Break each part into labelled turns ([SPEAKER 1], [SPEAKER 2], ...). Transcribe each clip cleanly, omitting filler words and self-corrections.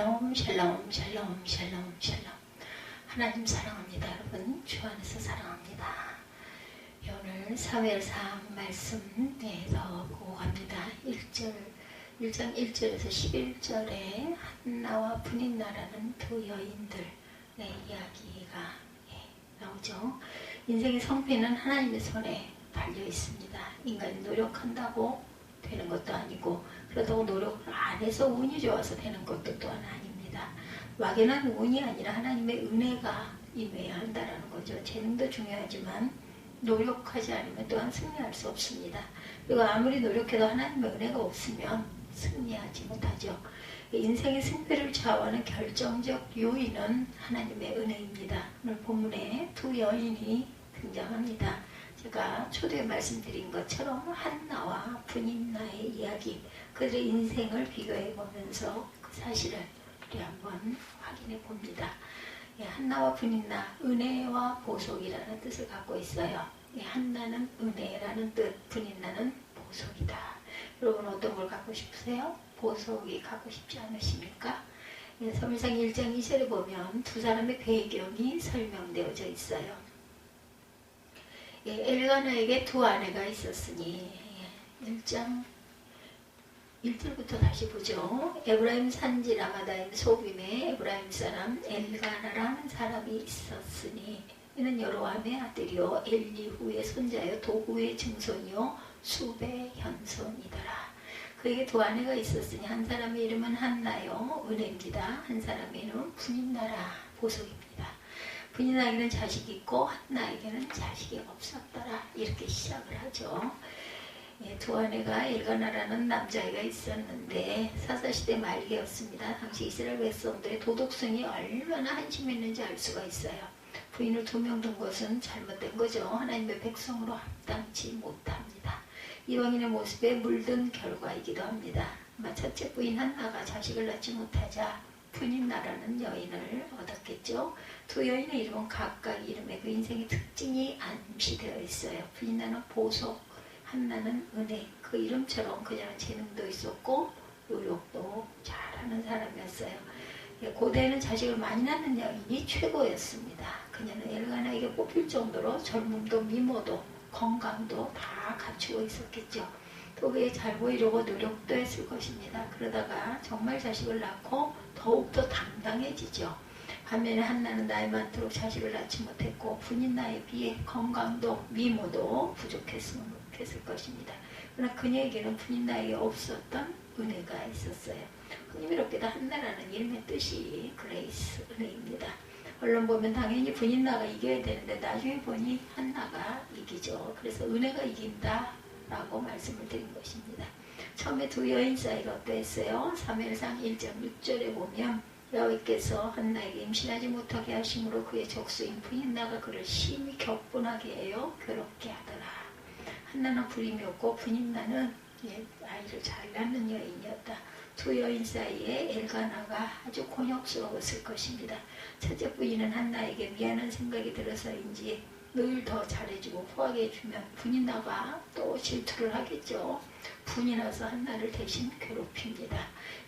[SPEAKER 1] 샬롬 샬롬 샬롬 샬롬 샬롬. 하나님 사랑합니다. 여러분 주 안에서 사랑합니다. 오늘 사무엘상 말씀에서 보고 갑니다. 1장 1절에서 11절에 한나와 브닌나라는 두 여인들의 이야기가 나오죠. 인생의 성패는 하나님의 손에 달려 있습니다. 인간이 노력한다고 되는 것도 아니고 그렇다고 노력을 안 해서 운이 좋아서 되는 것도 또한 아닙니다. 막연한 운이 아니라 하나님의 은혜가 임해야 한다는 거죠. 재능도 중요하지만 노력하지 않으면 또한 승리할 수 없습니다. 그리고 아무리 노력해도 하나님의 은혜가 없으면 승리하지 못하죠. 인생의 승패를 좌우하는 결정적 요인은 하나님의 은혜입니다. 오늘 본문에 두 여인이 등장합니다. 제가 초대에 말씀드린 것처럼 한나와 브닌나의 이야기, 그들의 인생을 비교해 보면서 그 사실을 우리 한번 확인해 봅니다. 한나와 브닌나, 은혜와 보석이라는 뜻을 갖고 있어요. 한나는 은혜라는 뜻, 브닌나는 보석이다. 여러분 어떤 걸 갖고 싶으세요? 보석이 갖고 싶지 않으십니까? 사무엘상 1장 2절에 보면 두 사람의 배경이 설명되어져 있어요. 엘가나에게 두 아내가 있었으니 1장 1절부터 다시 보죠. 에브라임 산지 라마다임 소빔에 에브라임 사람 엘가나라는 사람이 있었으니 이는 여로함의 아들이요 엘리후의 손자요 도구의 증손이요 수베 현손이더라. 그에게 두 아내가 있었으니 한 사람의 이름은 한나요 은혜입니다. 한 사람의 이름은 브닌나라 보석입니다. 브닌나에게는 자식이 있고 한나에게는 자식이 없었더라. 이렇게 시작을 하죠. 두 아내가 엘가나라는 남자애가 있었는데 사사시대 말기였습니다. 당시 이스라엘 백성들의 도덕성이 얼마나 한심했는지 알 수가 있어요. 부인을 2명 둔 것은 잘못된 거죠. 하나님의 백성으로 합당치 못합니다. 이방인의 모습에 물든 결과이기도 합니다. 아마 첫째 부인 한나가 자식을 낳지 못하자 브닌나라는 여인을 얻었겠죠. 두 여인의 이름은 각각 이름에 그 인생의 특징이 암시되어 있어요. 브닌나는 보석, 한나는 은혜. 그 이름처럼 그녀는 재능도 있었고 노력도 잘하는 사람이었어요. 고대에는 자식을 많이 낳는 여인이 최고였습니다. 그녀는 엘가나에게 뽑힐 정도로 젊음도 미모도 건강도 다 갖추고 있었겠죠. 또 그에 잘 보이려고 노력도 했을 것입니다. 그러다가 정말 자식을 낳고 더욱더 당당해지죠. 반면에 한나는 나이 많도록 자식을 낳지 못했고 브닌나에 비해 건강도 미모도 부족했을 것입니다. 그러나 그녀에게는 브닌나에게 없었던 은혜가 있었어요. 흥미롭게도 한나라는 이름의 뜻이 그레이스, 은혜입니다. 얼른 보면 당연히 브닌나가 이겨야 되는데 나중에 보니 한나가 이기죠. 그래서 은혜가 이긴다 라고 말씀을 드린 것입니다. 처음에 두 여인 사이가 어떠했어요? 사무엘상 1장 6절에 보면 여호와께서 한나에게 임신하지 못하게 하심으로 그의 적수인 브닌나가 그를 심히 격분하게 해요. 괴롭게 하더라. 한나는 불임이었고 브닌나는 아이를 잘 낳는 여인이었다. 두 여인 사이에 엘가나가 아주 곤욕스러웠을 것입니다. 첫째 부인은 한나에게 미안한 생각이 들어서인지 늘 더 잘해주고 후하게 해주면 브닌나가 또 질투를 하겠죠. 분이 나서 한나를 대신 괴롭힙니다.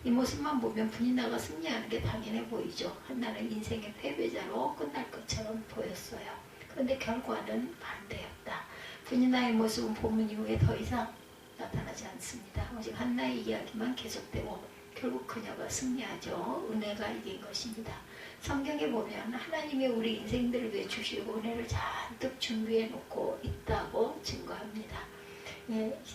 [SPEAKER 1] 이 모습만 보면 브닌나가 승리하는 게 당연해 보이죠. 한나는 인생의 패배자로 끝날 것처럼 보였어요. 그런데 결과는 반대였다. 브닌나의 모습은 본문 이후에 더 이상 나타나지 않습니다. 오직 한나의 이야기만 계속되고 결국 그녀가 승리하죠. 은혜가 이긴 것입니다. 성경에 보면 하나님이 우리 인생들을 위해 주시고 은혜를 잔뜩 준비해 놓고 있다고 증거합니다.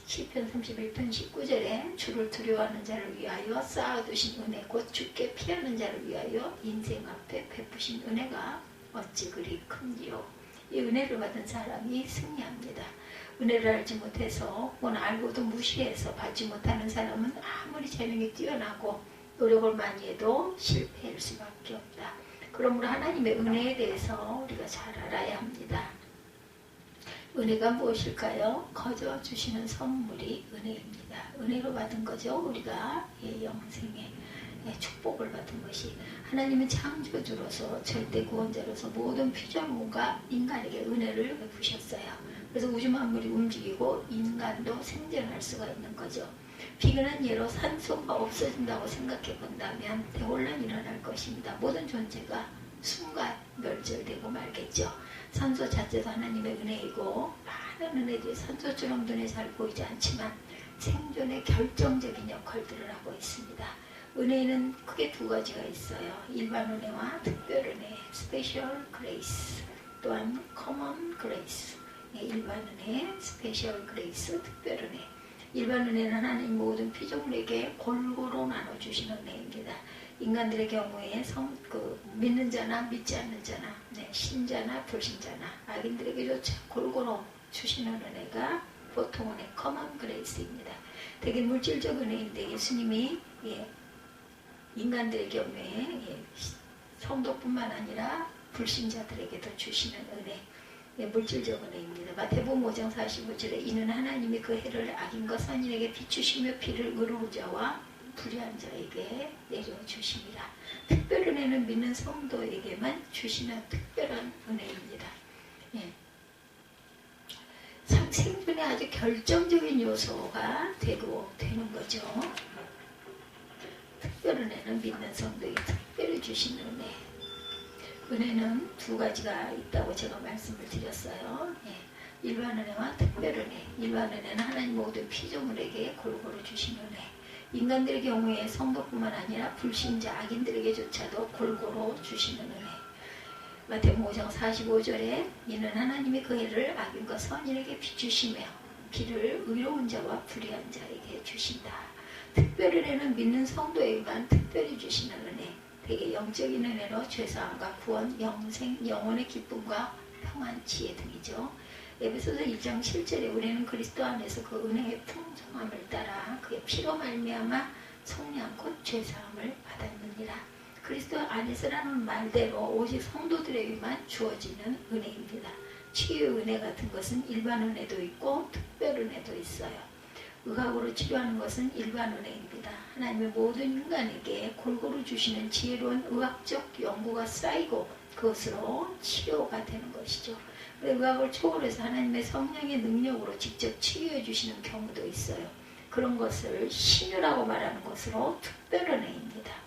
[SPEAKER 1] 시편 31편 19절에 주를 두려워하는 자를 위하여 쌓아두신 은혜 곧 주께 피하는 자를 위하여 인생 앞에 베푸신 은혜가 어찌 그리 큰지요. 이 은혜를 받은 사람이 승리합니다. 은혜를 알지 못해서 혹은 알고도 무시해서 받지 못하는 사람은 아무리 재능이 뛰어나고 노력을 많이 해도 실패할 수밖에 없다. 그러므로 하나님의 은혜에 대해서 우리가 잘 알아야 합니다. 은혜가 무엇일까요? 거저 주시는 선물이 은혜입니다. 은혜로 받은 거죠. 우리가 영생의 축복을 받은 것이. 하나님은 창조주로서 절대 구원자로서 모든 피조물과 인간에게 은혜를 베푸셨어요. 그래서 우주 만물이 움직이고 인간도 생존할 수가 있는 거죠. 비근한 예로 산소가 없어진다고 생각해 본다면 대혼란이 일어날 것입니다. 모든 존재가 순간 멸절되고 말겠죠. 산소 자체도 하나님의 은혜이고 많은 은혜들이 산소처럼 눈에 잘 보이지 않지만 생존에 결정적인 역할들을 하고 있습니다. 은혜는 크게 두 가지가 있어요. 일반 은혜와 특별 은혜, 스페셜 그레이스, 또한 커먼 그레이스. 일반 은혜, 스페셜 그레이스, 특별 은혜. 일반 은혜는 하나님 모든 피조물에게 골고루 나눠주시는 은혜입니다. 인간들의 경우에 믿는 자나 믿지 않는 자나, 신자나 불신자나, 악인들에게조차 골고루 주시는 은혜가 보통 은혜, 커먼 그레이스입니다. 되게 물질적 은혜인데 예수님이 인간들의 경우에 성도뿐만 아니라 불신자들에게도 주시는 은혜, 물질적 은혜입니다. 마태복음 5장 45절에 이는 하나님이 그 해를 악인과 선인에게 비추시며 비를 의로운 자와 불의한 자에게 내려주십니다. 특별 은혜는 믿는 성도에게만 주시는 특별한 은혜입니다. 생존에 아주 결정적인 요소가 되는 거죠. 특별 은혜는 믿는 성도에게 특별히 주시는 은혜. 은혜는 두 가지가 있다고 제가 말씀을 드렸어요. 일반 은혜와 특별 은혜. 일반 은혜는 하나님 모든 피조물에게 골고루 주시는 은혜. 인간들의 경우에 성도뿐만 아니라 불신자 악인들에게조차도 골고루 주시는 은혜. 마태복음 5장 45절에 이는 하나님이 그 해를 악인과 선인에게 비추시며 비를 의로운 자와 불의한 자에게 주신다. 특별 은혜는 믿는 성도에게만 특별히 주시는 은혜. 되게 영적인 은혜로 죄사함과 구원, 영생, 영혼의 기쁨과 평안, 지혜 등이죠. 에베소서 1장 7절에 우리는 그리스도 안에서 그 은혜의 풍성함을 따라 그의 피로 말미암아 속량 곧 죄사함을 받았느니라. 그리스도 안에서라는 말대로 오직 성도들에게만 주어지는 은혜입니다. 치유의 은혜 같은 것은 일반 은혜도 있고 특별 은혜도 있어요. 의학으로 치료하는 것은 일반 은혜입니다. 하나님의 모든 인간에게 골고루 주시는 지혜로운 의학적 연구가 쌓이고 그것으로 치료가 되는 것이죠. 의학을 초월해서 하나님의 성령의 능력으로 직접 치유해 주시는 경우도 있어요. 그런 것을 신유라고 말하는 것으로 특별 은혜입니다.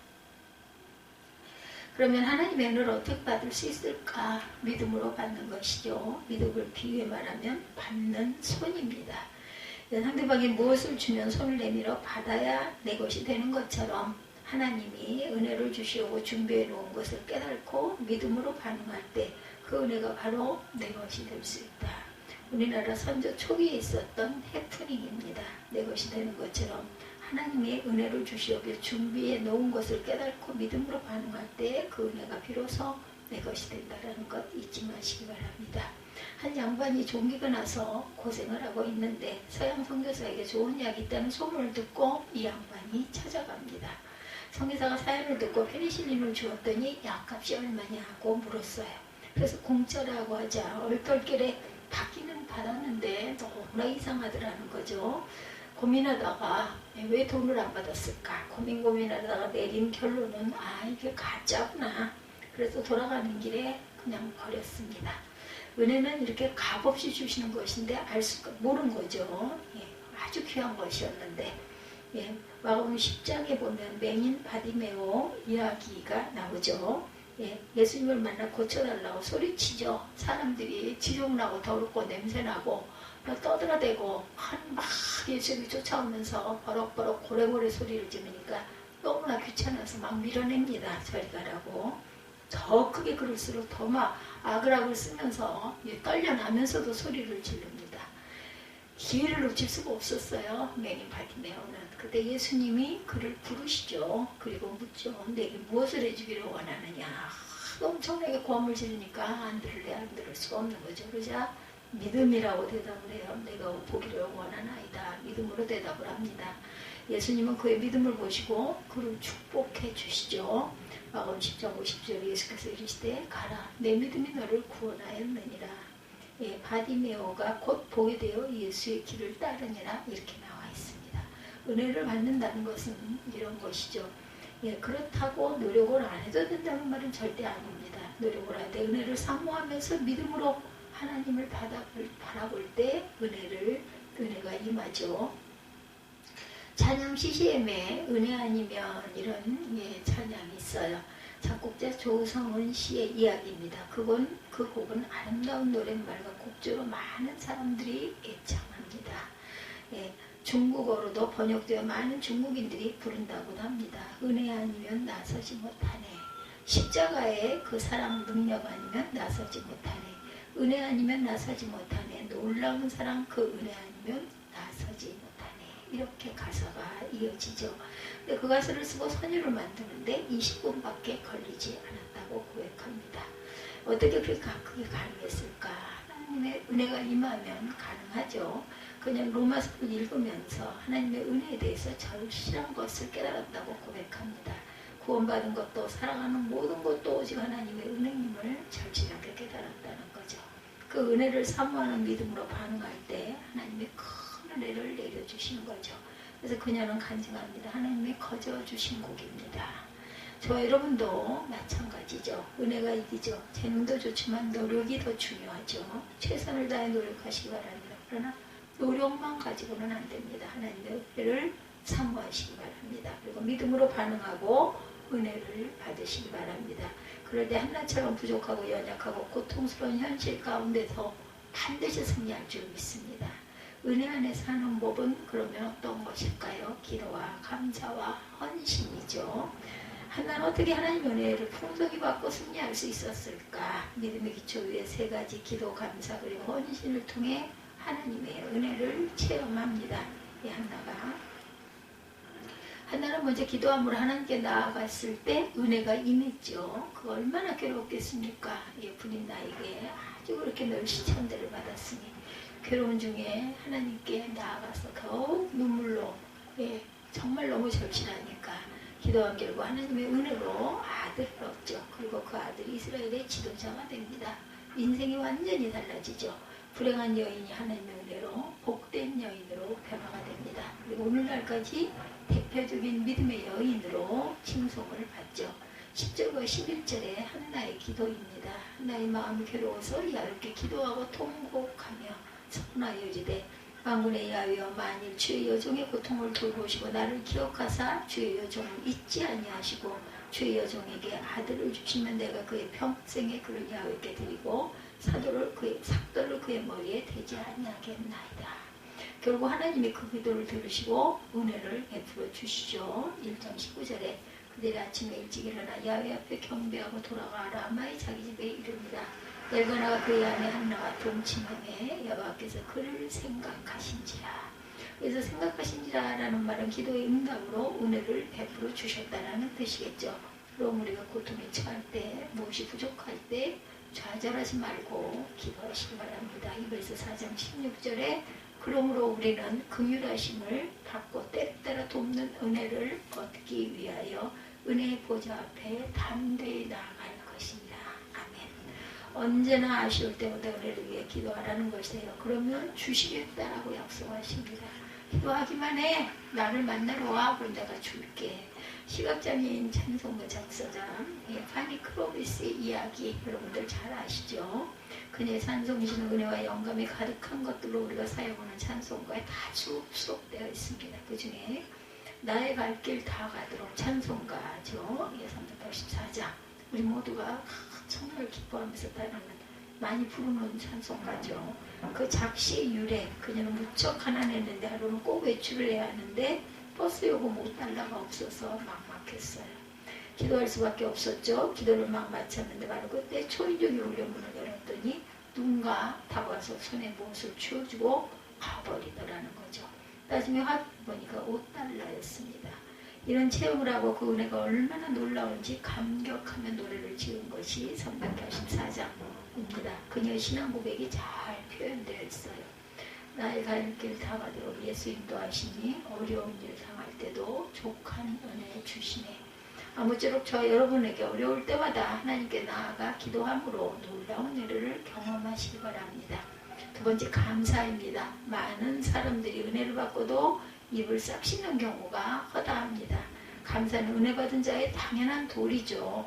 [SPEAKER 1] 그러면 하나님의 은혜를 어떻게 받을 수 있을까? 믿음으로 받는 것이죠. 믿음을 비유해 말하면 받는 손입니다. 상대방이 무엇을 주면 손을 내밀어 받아야 내 것이 되는 것처럼 하나님이 은혜를 주시려고 준비해 놓은 것을 깨닫고 믿음으로 반응할 때 그 은혜가 바로 내 것이 될 수 있다. 우리나라 선조 초기에 있었던 해프닝입니다. 내 것이 되는 것처럼 하나님의 은혜를 주시려고 준비해 놓은 것을 깨닫고 믿음으로 반응할 때 그 은혜가 비로소 내 것이 된다는 것 잊지 마시기 바랍니다. 한 양반이 종기가 나서 고생을 하고 있는데 서양 선교사에게 좋은 약이 있다는 소문을 듣고 이 양반이 찾아갑니다. 선교사가 사연을 듣고 페니실린을 주었더니 약값이 얼마냐고 물었어요. 그래서 공짜라고 하자 얼떨결에 받기는 받았는데 너무나 이상하더라는 거죠. 고민하다가 왜 돈을 안 받았을까 고민하다가 내린 결론은 이게 가짜구나. 그래서 돌아가는 길에 그냥 버렸습니다. 은혜는 이렇게 값없이 주시는 것인데 모르는 거죠. 아주 귀한 것이었는데 마가복음 10장에 보면 맹인 바디메오 이야기가 나오죠. 예수님을 만나 고쳐달라고 소리치죠. 사람들이 지저분하고 더럽고 냄새나고 떠들어대고 막 예수님이 쫓아오면서 버럭버럭 고래고래 소리를 지르니까 너무나 귀찮아서 막 밀어냅니다. 저리 가라고. 더 크게 그럴수록 더 막 아그락을 쓰면서 떨려나면서도 소리를 지릅니다. 기회를 놓칠 수가 없었어요. 맹인 바디메오는. 그때 예수님이 그를 부르시죠. 그리고 묻죠. 내게 무엇을 해주기를 원하느냐. 엄청나게 고함을 지르니까 안 들을 수가 없는 거죠. 그러자 믿음이라고 대답을 해요. 내가 보기를 원하나이다. 믿음으로 대답을 합니다. 예수님은 그의 믿음을 보시고 그를 축복해 주시죠. 마가복음 10장 50절에 예수께서 이르시되 가라 내 믿음이 너를 구원하였느니라. 바디메오가 곧 보게 되어 예수의 길을 따르니라 이렇게 나와 있습니다. 은혜를 받는다는 것은 이런 것이죠. 그렇다고 노력을 안 해도 된다는 말은 절대 아닙니다. 노력을 해야 돼. 은혜를 사모하면서 믿음으로 하나님을 바라볼 때 은혜가 임하죠. 찬양 CCM에 은혜 아니면 이런 찬양이 있어요. 작곡자 조성은 씨의 이야기입니다. 그 곡은 아름다운 노랫말과 곡조로 많은 사람들이 애창합니다. 중국어로도 번역되어 많은 중국인들이 부른다고 합니다. 은혜 아니면 나서지 못하네. 십자가의 그 사랑 능력 아니면 나서지 못하네. 은혜 아니면 나서지 못하네. 놀라운 사랑 그 은혜 아니면 나서지 못하네. 이렇게 가사가 이어지죠. 근데 그 가사를 쓰고 선율을 만드는데 20분밖에 걸리지 않았다고 고백합니다. 어떻게 그렇게 가능했을까? 하나님의 은혜가 임하면 가능하죠. 그냥 로마서를 읽으면서 하나님의 은혜에 대해서 절실한 것을 깨달았다고 고백합니다. 구원받은 것도 살아가는 모든 것도 오직 하나님의 은혜임을 절실하게 깨달았다는 거죠. 그 은혜를 사모하는 믿음으로 반응할 때 하나님의 큰 은혜를 내려주시는 거죠. 그래서 그녀는 간증합니다. 하나님이 거저주신 곡입니다. 저 여러분도 마찬가지죠. 은혜가 이기죠. 재능도 좋지만 노력이 더 중요하죠. 최선을 다해 노력하시기 바랍니다. 그러나 노력만 가지고는 안 됩니다. 하나님의 은혜를 사모하시기 바랍니다. 그리고 믿음으로 반응하고 은혜를 받으시기 바랍니다. 그럴 때 한나처럼 부족하고 연약하고 고통스러운 현실 가운데서 반드시 승리할 줄 믿습니다. 은혜 안에 사는 법은 그러면 어떤 것일까요? 기도와 감사와 헌신이죠. 한나는 어떻게 하나님의 은혜를 풍성히 받고 승리할 수 있었을까? 믿음의 기초 위에 세 가지 기도, 감사 그리고 헌신을 통해 하나님의 은혜를 체험합니다. 이 한나는 먼저 기도함으로 하나님께 나아갔을 때 은혜가 임했죠. 그 얼마나 괴롭겠습니까? 부인 나에게 아주 그렇게 늘 시천대를 받았으니 괴로운 중에 하나님께 나아가서 더욱 눈물로 정말 너무 절실하니까 기도한 결과 하나님의 은혜로 아들을 얻죠. 그리고 그 아들이 이스라엘의 지도자가 됩니다. 인생이 완전히 달라지죠. 불행한 여인이 하나님의 은혜로 복된 여인으로 변화가 됩니다. 그리고 오늘날까지 대표적인 믿음의 여인으로 칭송을 받죠. 10절과 11절에 한나의 기도입니다. 한나의 마음이 괴로워서 야롭게 기도하고 통곡하며 서문하여 이르되 만군의 야훼여 만일 주의 여종의 고통을 돌보시고 나를 기억하사 주의 여종을 잊지 아니하시고 주의 여종에게 아들을 주시면 내가 그의 평생에 그를 야훼께 드리고 삭도를 그의 머리에 대지 아니하겠나이다. 결국 하나님이 그 기도를 들으시고 은혜를 베풀어 주시죠. 1장 19절에 그들이 아침에 일찍 일어나 야훼 앞에 경배하고 돌아가 라마의 자기 집에 이릅니다. 엘가나가 그의 아내 한나와 동침하며 여호와께서 그를 생각하신지라. 그래서 생각하신지라 라는 말은 기도의 응답으로 은혜를 베풀어 주셨다라는 뜻이겠죠. 그럼 우리가 고통에 처할 때 무엇이 부족할 때 좌절하지 말고 기도하시기 바랍니다. 이브리서 4장 16절에 그러므로 우리는 긍휼하심을 받고 때때로 돕는 은혜를 얻기 위하여 은혜의 보좌 앞에 담대히 나아갈 것입니다. 아멘. 언제나 아쉬울 때마다 은혜를 위해 기도하라는 것이에요. 그러면 주시겠다라고 약속하십니다. 기도하기만 해. 나를 만나러 와. 그럼 내가 줄게. 시각장애인 찬송가 작사자 파니 크로비스의 이야기 여러분들 잘 아시죠? 그녀의 찬송시는 은혜와 영감이 가득한 것들로 우리가 사용하는 찬송가에 다수 수록되어 있습니다. 그 중에 나의 갈 길 다 가도록 찬송가죠. 384장 우리 모두가 정말 기뻐하면서 따르는 많이 부르는 찬송가죠. 그 작시 유래 그녀는 무척 가난했는데 하루는 꼭 외출을 해야 하는데 버스 요금 5달러가 없어서 막막했어요. 기도할 수밖에 없었죠. 기도를 막 마쳤는데 바로 그때 초인종이 울려 문을 열었더니 누군가 다가와서 손에 무엇을 쥐어주고 가버리더라는 거죠. 나중에 보니까 5달러였습니다. 이런 체험을 하고 그 은혜가 얼마나 놀라운지 감격하며 노래를 지은 것이 384장입니다. 그녀의 신앙 고백이 잘 표현되어 있어요. 나의 갈 길 다 가도록 예수 인도하시니 어려운 일 당할 때도 족한 은혜 주시네. 아무쪼록 저 여러분에게 어려울 때마다 하나님께 나아가 기도함으로 놀라운 은혜를 경험하시기 바랍니다. 두 번째 감사입니다. 많은 사람들이 은혜를 받고도 입을 싹 씻는 경우가 허다합니다. 감사는 은혜 받은 자의 당연한 도리죠.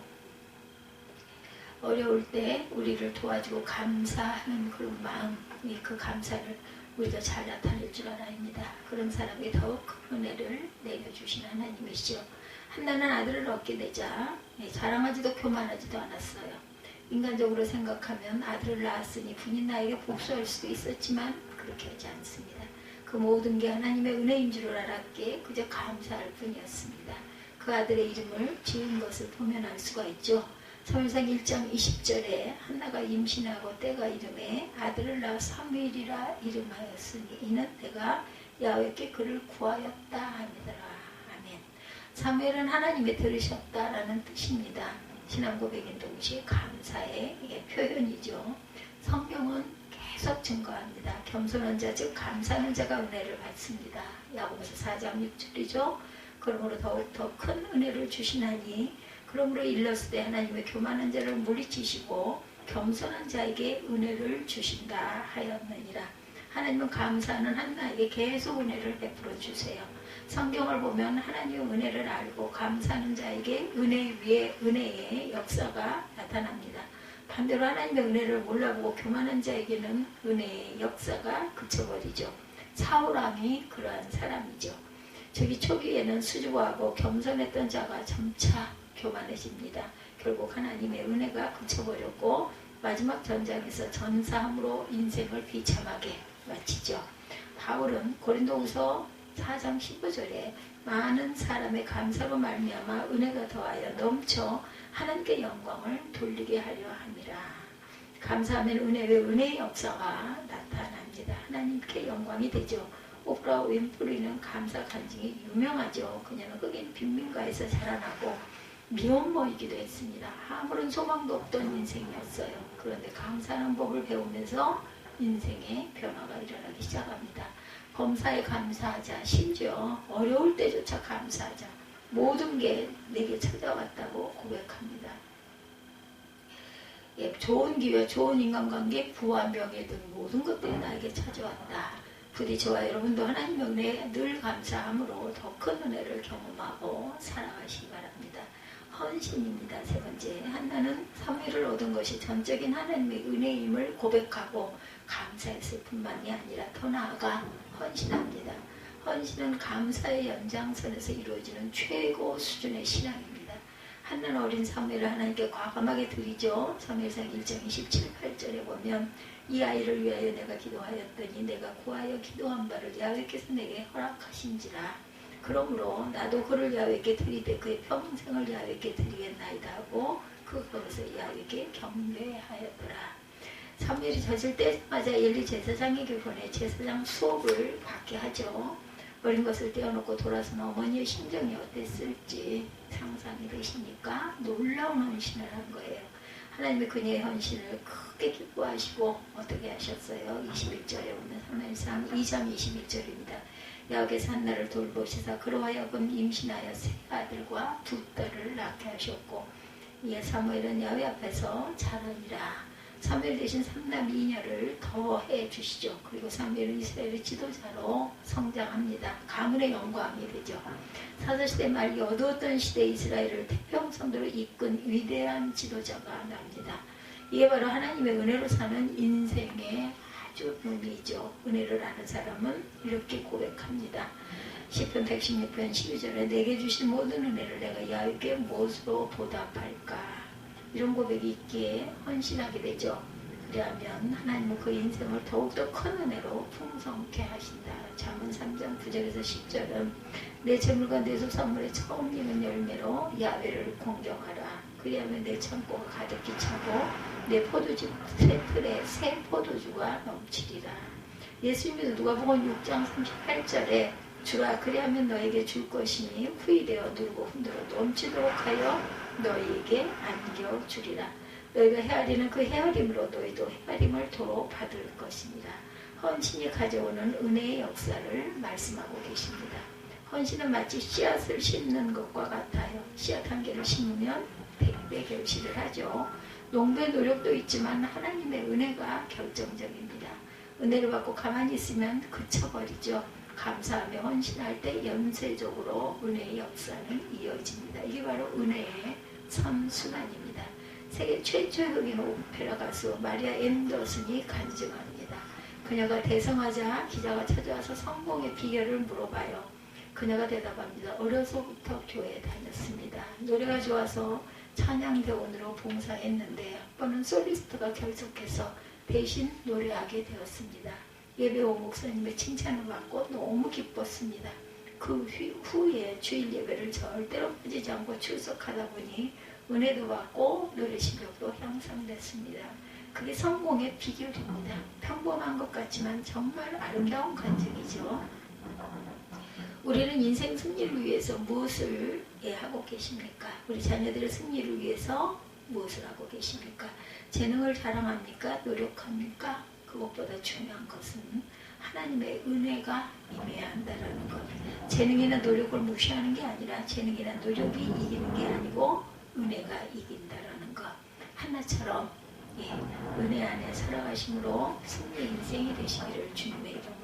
[SPEAKER 1] 어려울 때 우리를 도와주고 감사하는 그런 마음, 그 감사를 우리가 잘 나타낼 줄 알아입니다. 그런 사람에게 더욱 큰 은혜를 내려주신 하나님이시죠. 한나는 아들을 얻게 되자 자랑하지도 교만하지도 않았어요. 인간적으로 생각하면 아들을 낳았으니 분인 나에게 복수할 수도 있었지만 그렇게 하지 않습니다. 그 모든 게 하나님의 은혜인 줄 알았기에 그저 감사할 뿐이었습니다. 그 아들의 이름을 지은 것을 보면 알 수가 있죠. 사무엘상 1장 20절에 한나가 임신하고 때가 이름에 아들을 낳아 사무엘이라 이름하였으니 이는 내가 야훼께 그를 구하였다 하니더라. 아멘. 사무엘은 하나님의 들으셨다라는 뜻입니다. 신앙 고백인 동시에 감사의 표현이죠. 성경은 계속 증거합니다. 겸손한 자 즉 감사하는 자가 은혜를 받습니다. 야고보서 4장 6절이죠. 그러므로 더욱 더 큰 은혜를 주시나니 그러므로 일렀을 때 하나님의 교만한 자를 물리치시고 겸손한 자에게 은혜를 주신다 하였느니라. 하나님은 감사하는 한나에게 계속 은혜를 베풀어 주세요. 성경을 보면 하나님의 은혜를 알고 감사하는 자에게 은혜 위에 은혜의 역사가 나타납니다. 반대로 하나님의 은혜를 몰라보고 교만한 자에게는 은혜의 역사가 그쳐버리죠. 사울왕이 그러한 사람이죠. 저기 초기에는 수줍어하고 겸손했던 자가 점차 교만해집니다. 결국 하나님의 은혜가 그쳐버렸고 마지막 전장에서 전사함으로 인생을 비참하게 마치죠. 바울은 고린도후서 4장 15절에 많은 사람의 감사로 말미암아 은혜가 더하여 넘쳐 하나님께 영광을 돌리게 하려 함이라. 감사하면 은혜 외 은혜의 역사가 나타납니다. 하나님께 영광이 되죠. 오프라 윈프리는 감사 간증이 유명하죠. 그녀는 흑인 빈민가에서 자라나고 미혼모이기도 했습니다. 아무런 소망도 없던 인생이었어요. 그런데 감사하는 법을 배우면서 인생의 변화가 일어나기 시작합니다. 범사에 감사하자. 심지어 어려울 때조차 감사하자. 모든 게 내게 찾아왔다고 고백합니다. 좋은 기회, 좋은 인간관계, 부와 명예 등 모든 것들이 나에게 찾아왔다. 부디 저와 여러분도 하나님의 은혜에 늘 감사함으로 더 큰 은혜를 경험하고 살아가시기 바랍니다. 헌신입니다. 세 번째, 한나는 사무엘을 얻은 것이 전적인 하나님의 은혜임을 고백하고 감사했을 뿐만이 아니라 더 나아가 헌신합니다. 헌신은 감사의 연장선에서 이루어지는 최고 수준의 신앙입니다. 한나는 어린 사무엘을 하나님께 과감하게 드리죠. 사무엘상 1장 27, 8절에 보면 이 아이를 위하여 내가 기도하였더니 내가 구하여 기도한 바를 야훼께서 내게 허락하신지라. 그러므로 나도 그를 야훼께 드리되 그의 평생을 야훼께 드리겠나이다 하고 그것을 야훼께 경배하였더라. 사무엘이 젖을 때마다 엘리 제사장에게 보내 제사장 수업을 받게 하죠. 어린 것을 떼어놓고 돌아선 어머니의 심정이 어땠을지 상상이 되시니까 놀라운 헌신을 한 거예요. 하나님의 그녀의 헌신을 크게 기뻐하시고 어떻게 하셨어요? 21절에 보면 사무엘상 2장 21절입니다. 야훼께서 한나를 돌보시사 그로 하여금 임신하여 세 아들과 두 딸을 낳게 하셨고 이에 사무엘은 야훼 앞에서 자라니라. 사무엘 대신 삼남 이녀를 더해 주시죠. 그리고 사무엘은 이스라엘의 지도자로 성장합니다. 가문의 영광이 되죠. 사사시대 말기 어두웠던 시대 이스라엘을 태평성도로 이끈 위대한 지도자가 납니다. 이게 바로 하나님의 은혜로 사는 인생의 아주 묘미죠. 은혜를 아는 사람은 이렇게 고백합니다. 시편 116편 12절에 내게 주신 모든 은혜를 내가 야훼께 무엇으로 보답할까. 이런 고백이 있기에 헌신하게 되죠. 그리하면 하나님은 그 인생을 더욱더 큰 은혜로 풍성케 하신다. 잠언 3장 9절에서 10절은 내 재물과 내 소산물의 처음 익은 열매로 야훼를 공경하라. 그리하면 내 창고가 가득히 차고 내 포도집 새 틀에 새 포도주가 넘치리라. 예수님이 누가복음 6장 38절에 주라 그리하면 너에게 줄 것이니 후이되어 누르고 흔들어 넘치도록 하여 너희에게 안겨주리라. 너희가 헤아리는 그 헤아림으로 너희도 헤아림을 도로 받을 것입니다. 헌신이 가져오는 은혜의 역사를 말씀하고 계십니다. 헌신은 마치 씨앗을 심는 것과 같아요. 씨앗 한 개를 심으면 100배 결실을 하죠. 농부의 노력도 있지만 하나님의 은혜가 결정적입니다. 은혜를 받고 가만히 있으면 그쳐버리죠. 감사하며 헌신할 때 연쇄적으로 은혜의 역사는 이어집니다. 이게 바로 은혜의 선순환입니다. 세계 최초의 흑인 오페라 가수 마리아 앤더슨이 간증합니다. 그녀가 대성하자 기자가 찾아와서 성공의 비결을 물어봐요. 그녀가 대답합니다. 어려서부터 교회에 다녔습니다. 노래가 좋아서 찬양대원으로 봉사했는데 아빠는 솔리스트가 결석해서 대신 노래하게 되었습니다. 예배오 목사님의 칭찬을 받고 너무 기뻤습니다. 그 후에 주일 예배를 절대로 빠지지 않고 출석하다 보니 은혜도 받고 노래 실력도 향상됐습니다. 그게 성공의 비결입니다. 평범한 것 같지만 정말 아름다운 간증이죠. 우리는 인생 승리를 위해서 무엇을 하고 계십니까? 우리 자녀들의 승리를 위해서 무엇을 하고 계십니까? 재능을 자랑합니까? 노력합니까? 그것보다 중요한 것은 하나님의 은혜가 임해야 한다는 것. 재능이나 노력을 무시하는 게 아니라 재능이나 노력이 이기는 게 아니고 은혜가 이긴다라는 것. 하나처럼 은혜 안에 살아가심으로 승리 인생이 되시기를 주님의 이름으로